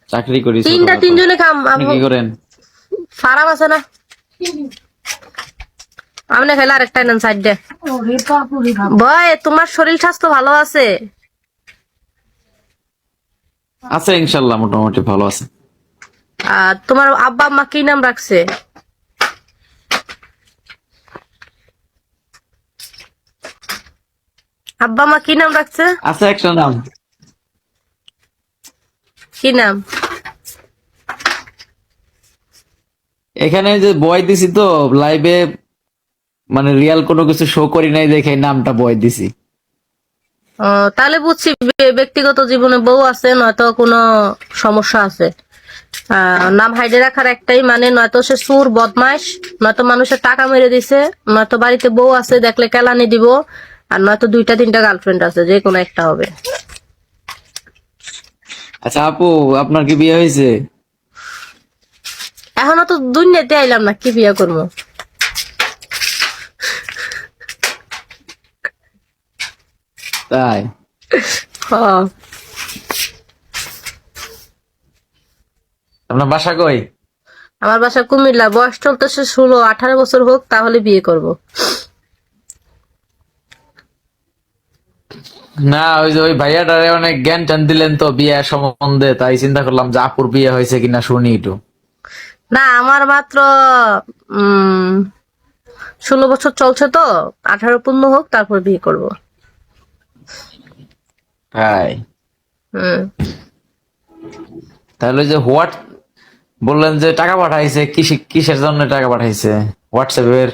চাকরি করি। তিনজনে খাম। আপনি কি করেন? ফারাম আছে না, আমি না খেলে আরেকটা নেন সাইড দে। ভয়, তোমার শরীর স্বাস্থ্য ভালো আছে? আছে ইনশাল্লাহ, মোটামুটি ভালো আছে। আর তোমার আব্বা আম্মা কি নাম রাখছে? আব্বা আম্মা কি নাম রাখছে? আছে একটা নাম। কি নাম? এখানে যে বয় দিছি তো লাইভে, মানে রিয়াল কোনো কিছু শো করি নাই দেখে নামটা বয় দিছি। তাহলে বুঝছি ব্যক্তিগত জীবনে বউ আছে, নয়তো কোনো সমস্যা আছে। নাম হাইডে রাখার একটাই মানে, নয়তো সে সুর বদমাইশ, নয়তো মানুষের টাকা মেরে দিছে, নয়তো বাড়িতে বউ আছে দেখলে কেলানি দিব, আর নয়তো 2-3টা গার্লফ্রেন্ড আছে, যে কোনো একটা হবে। আচ্ছা আপু, আপনার কি বিয়ে হয়েছে? এখনো তো দুনিয়াতে আইলাম না, কি বিয়ে করবো? তাই? হ্যাঁ। আপনার বাসা কই? আমার বাসা কুমিল্লা। বয়স চলতেছে 16-18 বছর হোক, তাহলে বিয়ে করব। না, ওই যে ওই ভাইয়াটারে অনেক জ্ঞান টান দিলেন তো বিয়ে সম্বন্ধে, তাই চিন্তা করলাম যে আপুর বিয়ে হয়েছে কিনা শুনি একটু। না, আমার মাত্র 16 বছর চলছে তো, 18 পূর্ণ হোক তারপর বিয়ে করব। তাই? হুম। তাহলে যে হোয়াট বললেন যে টাকা পাঠাইছে, কিসের জন্য টাকা পাঠাইছে? হোয়াটসঅ্যাপের?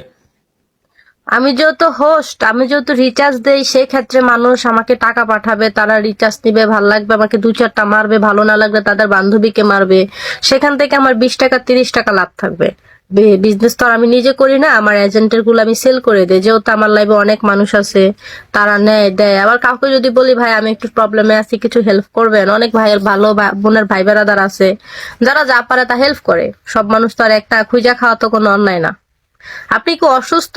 আমি যেহেতু হোস্ট, আমি যেহেতু রিচার্জ দেই, সেই ক্ষেত্রে মানুষ আমাকে টাকা পাঠাবে, তারা রিচার্জ নিবে, ভালো লাগবে আমাকে 2-4টা মারবে, ভালো না লাগলে তাদের বান্ধবীকে মারবে, সেখান থেকে আমার 20-30 টাকা লাভ থাকবে। বিজনেস তো আর আমি নিজে করি না, আমার এজেন্টের গুলো আমি সেল করে দিই, যেহেতু আমার লাইভে অনেক মানুষ আছে, তারা নেয় দেয়। আবার কাউকে যদি বলি ভাই আমি একটু প্রবলেমে আছি, কিছু হেল্প করবেন, অনেক ভাইয়ের ভালো বোনের ভাই বেড়াদার আছে যারা যা পারে তা হেল্প করে। সব মানুষ তো আর একটা খুঁজা খাওয়া তো কোনো অন্যায় না। আপনি কি অসুস্থ?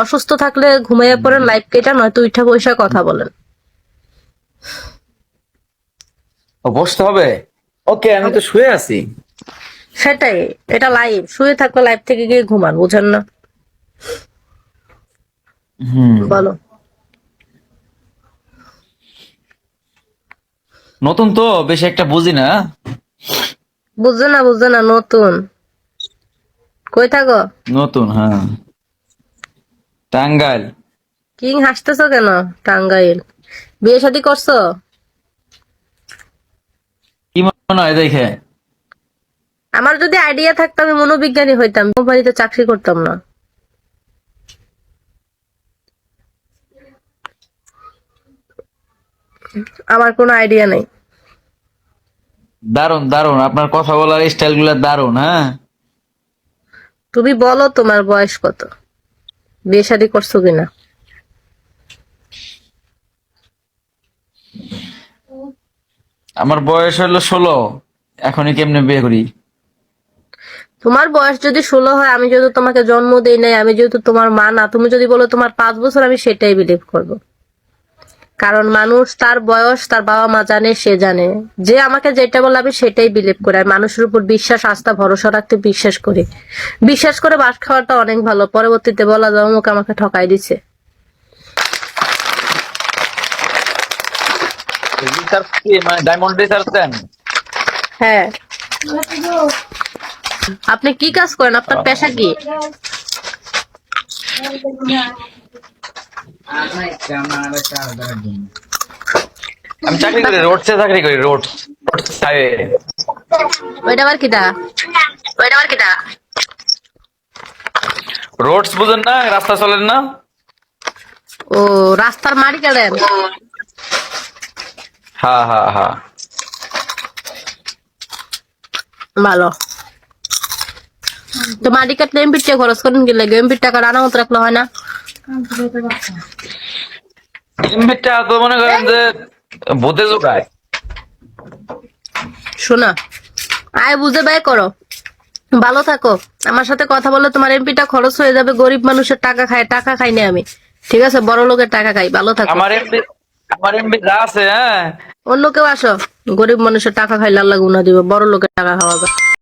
অসুস্থ থাকলে ঘুমিয়ে পড়েন, লাইভ কেটা, নয়তো উঠা বসে কথা বলেন। ও, বসতে হবে? ওকে, আমি তো শুয়ে আছি। সেটাই, এটা লাইভ, শুয়ে থাকলে লাইভ থেকে গিয়ে ঘুমান, বুঝেন না? হুম। বলো। নতুন তো বেশি একটা বুঝি না। বুঝে না, নতুন। কই থাকো? নতুন, হ্যাঁ। টাঙ্গাইল। কিং হাসতেছো কেন? টাঙ্গাইল। বিয়ে শাদী করছো? কি মনে হয় দেখে? আমার যদি আইডিয়া থাকতো আমি মনোবিজ্ঞানী হইতাম, কোম্পানিতে চাকরি করতাম না। আমার কোনো আইডিয়া নেই। দারুন দারুন, আপনার কথা বলার স্টাইল গুলা দারুন। হ্যাঁ, তুমি বলো তোমার বয়স কত, বিয়ে শাদী করছো কিনা? আমার বয়স হলো 16। এখনই কেমনে বিয়ে করি? তোমার বয়স যদি 16 হয়, আমি যেহেতু তোমাকে জন্ম দেই নাই, আমি যেহেতু তোমার মা না, তুমি যদি বলো তোমার 5 বছর, আমি সেটাই বিলিভ করব। কারণ মানুষ তার বয়স তার বাবা মা জানে, সে জানে, যে আমাকে যেটা বলে আমি সেটাই বিলিভ করি। আর মানুষের উপর বিশ্বাস, আস্থা, ভরসা রাখতে বিশ্বাস করি। বিশ্বাস করে বাস খাওয়াটা অনেক ভালো, পরবর্তীতে বলা যায় অমুক আমাকে ঠকাই দিছে। মানে ডায়মন্ড রিসার্চ দেন? হ্যাঁ। আপনি কি কাজ করেন? আপনার পেশা কি? আমি চাকরি করি, রোডসে চাকরি করি, রোড। ওইটা আবার কিটা? রোডস বুঝেন না? রাস্তা চলেন না? ও, রাস্তার মাড়ি কাটেন? হ্যাঁ হ্যাঁ হ্যাঁ। ভালো। তো মাটি কাটলে এমপির টাকা খরচ করেন কি লাগে? এমপির টাকা রানা মতো রাখলে হয় না? এমবিটা তো মনে করেন যে বোধে যোগায়। শোনা, আয় বুঝে ব্যয় করো, ভালো থাকো। আমার সাথে কথা বললে তোমার এমপিটা খরচ হয়ে যাবে। গরিব মানুষের টাকা খাই না আমি, ঠিক আছে? বড় লোকের টাকা খাই। ভালো থাকো। আমার এমবি যা আছে, হ্যাঁ অন্য কেউ আসো, গরিব মানুষের টাকা খাইলে আল্লাহ গুনা দিবে, বড় লোকের টাকা খাওয়াবে।